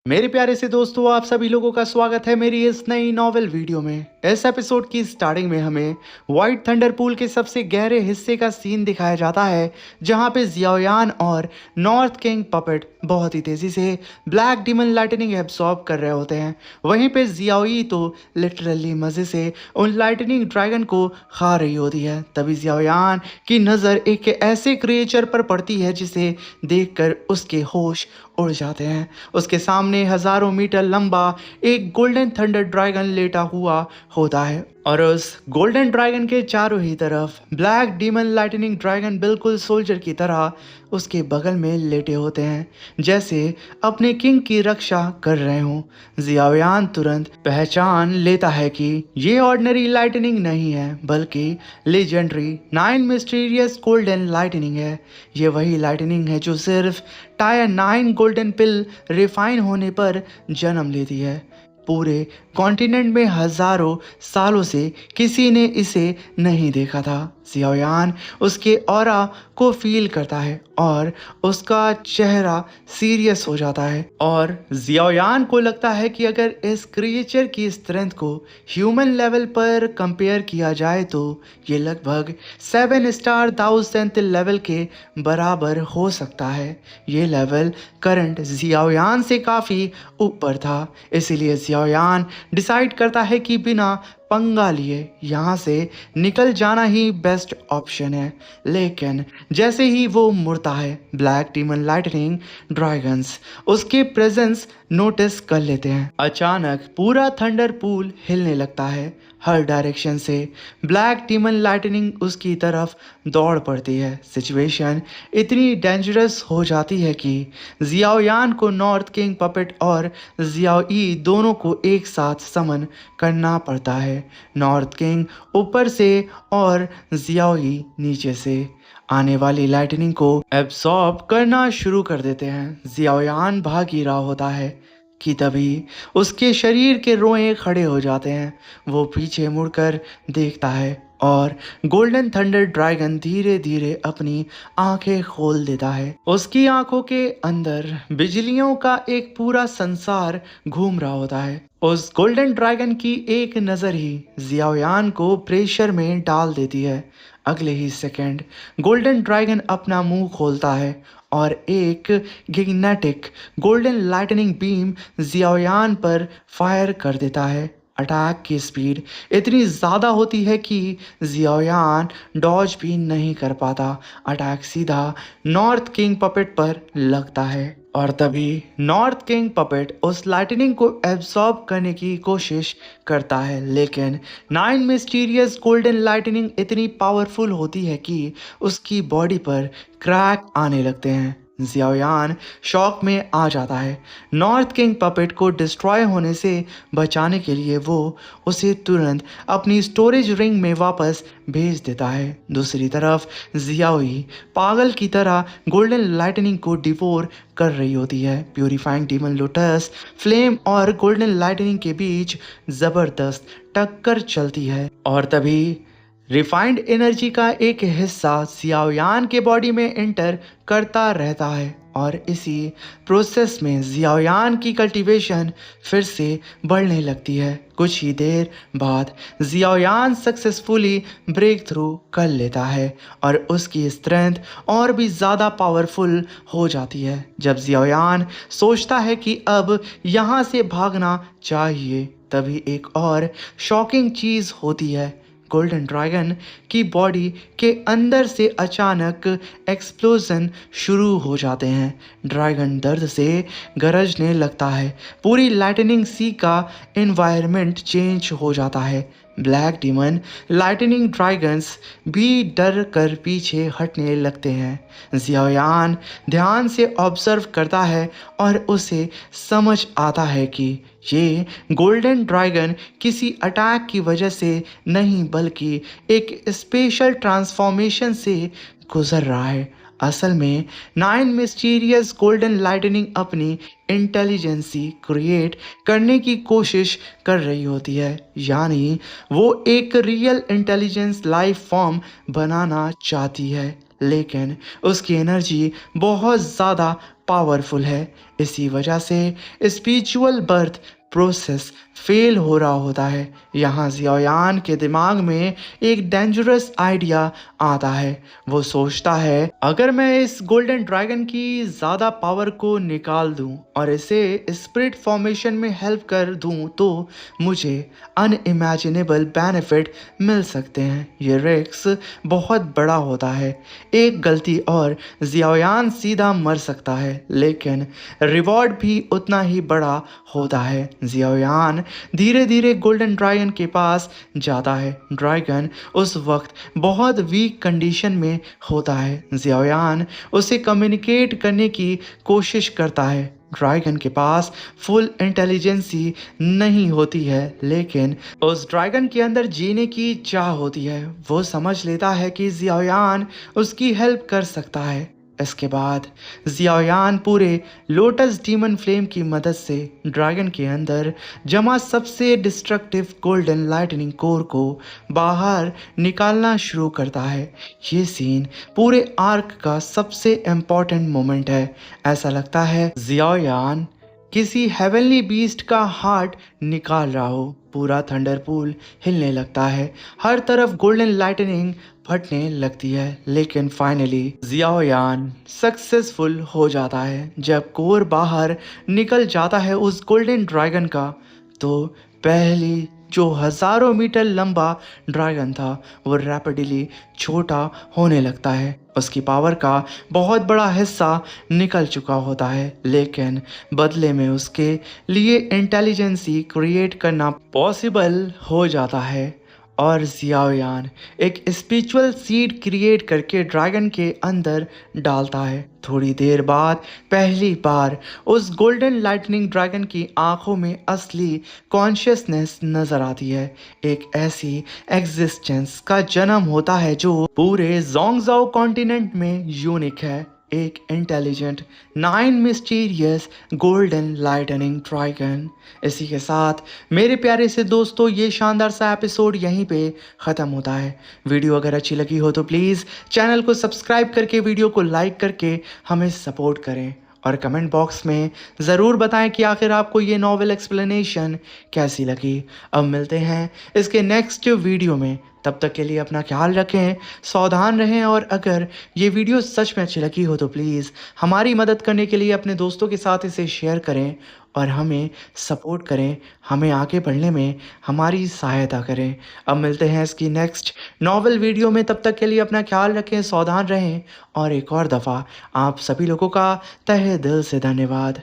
मेरे प्यारे से दोस्तों, आप सभी लोगों का स्वागत है मेरी इस नई नॉवेल वीडियो में। इस एपिसोड की स्टार्टिंग में हमें व्हाइट थंडर पूल के सबसे गहरे हिस्से का सीन दिखाया जाता है, जहां पे जियाओयान और नॉर्थ किंग पपेट बहुत ही तेजी से ब्लैक डीमन लाइटनिंग एब्सॉर्ब कर रहे होते हैं। वहीं पे जियाओई तो लिटरली मजे से उन लाइटनिंग ड्रैगन को खा रही होती है। तभी जियाओयान की नज़र एक ऐसे क्रिएचर पर पड़ती है जिसे देखकर उसके होश उड़ जाते हैं। उसके सामने हजारों मीटर लंबा एक गोल्डन थंडर ड्रैगन लेटा हुआ होता है और उस गोल्डन ड्रैगन के चारों ही तरफ ब्लैक डीमन लाइटनिंग ड्रैगन बिल्कुल सोल्जर की तरह उसके बगल में लेटे होते हैं, जैसे अपने किंग की रक्षा कर रहे हों। जियाओयान तुरंत पहचान लेता है कि ये ऑर्डिनरी लाइटनिंग नहीं है, बल्कि लेजेंडरी 9 मिस्टीरियस गोल्डन लाइटनिंग है। ये वही लाइटनिंग है जो सिर्फ टायर 9 गोल्डन पिल रिफाइन होने पर जन्म लेती है। पूरे कॉन्टिनेंट में हजारों सालों से किसी ने इसे नहीं देखा था। जियाओयान उसके ऑरा को फील करता है और उसका चेहरा सीरियस हो जाता है और जियाओयान को लगता है कि अगर इस क्रिएचर की स्ट्रेंथ को ह्यूमन लेवल पर कंपेयर किया जाए तो ये लगभग 7 स्टार 1000th लेवल के बराबर हो सकता है। ये लेवल करंट जियाओयान से काफ़ी ऊपर था, इसीलिए जियाओयान डिसाइड करता है कि बिना पंगा लिए यहाँ से निकल जाना ही बेस्ट ऑप्शन है। लेकिन जैसे ही वो मुड़ता है, ब्लैक डीमन लाइटनिंग ड्रैगन्स उसके प्रेजेंस नोटिस कर लेते हैं। अचानक पूरा थंडर पूल हिलने लगता है। हर डायरेक्शन से ब्लैक डीमन लाइटनिंग उसकी तरफ दौड़ पड़ती है। सिचुएशन इतनी डेंजरस हो जाती है कि जियाओयान को नॉर्थ किंग पपेट और जियाओई दोनों को एक साथ समन करना पड़ता है। नॉर्थ किंग ऊपर से और जियाओई नीचे से आने वाली लाइटनिंग को एब्सॉर्ब करना शुरू कर देते हैं। जियाओयान भाग ही रहा होता है कि तभी उसके शरीर के रोए खड़े हो जाते हैं। वो पीछे मुड़कर देखता है और गोल्डन थंडर ड्रैगन धीरे धीरे अपनी आंखें खोल देता है। उसकी आंखों के अंदर बिजलियों का एक पूरा संसार घूम रहा होता है। उस गोल्डन ड्रैगन की एक नज़र ही जियाओयान को प्रेशर में डाल देती है। अगले ही सेकंड गोल्डन ड्रैगन अपना मुंह खोलता है और एक गिग्नेटिक गोल्डन लाइटनिंग बीम जियाओयान पर फायर कर देता है। अटैक की स्पीड इतनी ज़्यादा होती है कि जियाओयान डॉज भी नहीं कर पाता। अटैक सीधा नॉर्थ किंग पपेट पर लगता है और तभी नॉर्थ किंग पपेट उस लाइटनिंग को एब्सॉर्ब करने की कोशिश करता है, लेकिन 9 मिस्टीरियस गोल्डन लाइटनिंग इतनी पावरफुल होती है कि उसकी बॉडी पर क्रैक आने लगते हैं। जियाओयान शॉक में आ जाता है। नॉर्थ किंग पपेट को डिस्ट्रॉय होने से बचाने के लिए वो उसे तुरंत अपनी स्टोरेज रिंग में वापस भेज देता है। दूसरी तरफ जियाओई पागल की तरह गोल्डन लाइटनिंग को डिवोर कर रही होती है। प्यूरिफाइंग डीमन लोटस फ्लेम और गोल्डन लाइटनिंग के बीच ज़बरदस्त टक्कर चलती है और तभी रिफाइंड एनर्जी का एक हिस्सा जियाओयान के बॉडी में एंटर करता रहता है और इसी प्रोसेस में जियाओयान की कल्टीवेशन फिर से बढ़ने लगती है। कुछ ही देर बाद जियाओयान सक्सेसफुली ब्रेक थ्रू कर लेता है और उसकी स्ट्रेंथ और भी ज़्यादा पावरफुल हो जाती है। जब जियाओयान सोचता है कि अब यहाँ से भागना चाहिए, तभी एक और शॉकिंग चीज़ होती है। गोल्डन ड्रैगन की बॉडी के अंदर से अचानक एक्सप्लोजन शुरू हो जाते हैं। ड्रैगन दर्द से गरजने लगता है। पूरी लाइटनिंग सी का एनवायरनमेंट चेंज हो जाता है। ब्लैक डीमन लाइटनिंग ड्रैगन्स भी डर कर पीछे हटने लगते हैं। जियाओयान ध्यान से ऑब्जर्व करता है और उसे समझ आता है कि ये गोल्डन ड्रैगन किसी अटैक की वजह से नहीं, बल्कि एक स्पेशल ट्रांसफॉर्मेशन से गुजर रहा है। असल में 9 मिस्टीरियस गोल्डन लाइटनिंग अपनी इंटेलिजेंसी क्रिएट करने की कोशिश कर रही होती है, यानी वो एक रियल इंटेलिजेंस लाइफ फॉर्म बनाना चाहती है, लेकिन उसकी एनर्जी बहुत ज़्यादा पावरफुल है। इसी वजह से स्पिरिचुअल बर्थ प्रोसेस फेल हो रहा होता है। यहाँ जियायान के दिमाग में एक डेंजरस आइडिया आता है। वो सोचता है, अगर मैं इस गोल्डन ड्रैगन की ज़्यादा पावर को निकाल दूं और इसे स्पिरिट फॉर्मेशन में हेल्प कर दूं तो मुझे अनइमेजिनेबल बेनिफिट मिल सकते हैं। ये रिस्क बहुत बड़ा होता है। एक गलती और जियायान सीधा मर सकता है, लेकिन रिवॉर्ड भी उतना ही बड़ा होता है। जियायान धीरे धीरे गोल्डन ड्रैगन के पास जाता है। ड्रैगन उस वक्त बहुत वीक कंडीशन में होता है। जियायान उसे कम्युनिकेट करने की कोशिश करता है। ड्रैगन के पास फुल इंटेलिजेंसी नहीं होती है, लेकिन उस ड्रैगन के अंदर जीने की चाह होती है। वो समझ लेता है कि जियायान उसकी हेल्प कर सकता है। इसके बाद जियायान पूरे लोटस डीमन फ्लेम की मदद से ड्रैगन के अंदर जमा सबसे डिस्ट्रक्टिव गोल्डन लाइटनिंग कोर को बाहर निकालना शुरू करता है। ये सीन पूरे आर्क का सबसे इम्पॉर्टेंट मोमेंट है। ऐसा लगता है जियायान किसी हेवनली बीस्ट का हार्ट निकाल रहा हो। पूरा थंडरपूल हिलने लगता है। हर तरफ गोल्डन लाइटनिंग फटने लगती है, लेकिन फाइनली जियायान सक्सेसफुल हो जाता है। जब कोर बाहर निकल जाता है उस गोल्डन ड्रैगन का, तो पहली जो हजारों मीटर लंबा ड्रैगन था वो रैपिडली छोटा होने लगता है। उसकी पावर का बहुत बड़ा हिस्सा निकल चुका होता है, लेकिन बदले में उसके लिए इंटेलिजेंसी क्रिएट करना पॉसिबल हो जाता है। और जियायान एक स्पिरिचुअल सीड क्रिएट करके ड्रैगन के अंदर डालता है। थोड़ी देर बाद पहली बार उस गोल्डन लाइटनिंग ड्रैगन की आंखों में असली कॉन्शियसनेस नजर आती है। एक ऐसी एग्जिस्टेंस का जन्म होता है जो पूरे जोंगजाओ कॉन्टिनेंट में यूनिक है। एक intelligent 9 mysterious golden lightning dragon. इसी के साथ मेरे प्यारे से दोस्तों ये शानदार सा एपिसोड यहीं पे ख़त्म होता है। वीडियो अगर अच्छी लगी हो तो प्लीज़ चैनल को सब्सक्राइब करके वीडियो को लाइक करके हमें सपोर्ट करें और कमेंट बॉक्स में ज़रूर बताएं कि आखिर आपको ये नॉवेल एक्सप्लेनेशन कैसी लगी। अब मिलते हैं इसके नेक्स्ट वीडियो में। तब तक के लिए अपना ख्याल रखें, सावधान रहें और अगर ये वीडियो सच में अच्छी लगी हो तो प्लीज़ हमारी मदद करने के लिए अपने दोस्तों के साथ इसे शेयर करें और हमें सपोर्ट करें, हमें आगे बढ़ने में हमारी सहायता करें। अब मिलते हैं इसकी नेक्स्ट नॉवेल वीडियो में। तब तक के लिए अपना ख्याल रखें, सावधान रहें और एक और दफ़ा आप सभी लोगों का तहे दिल से धन्यवाद।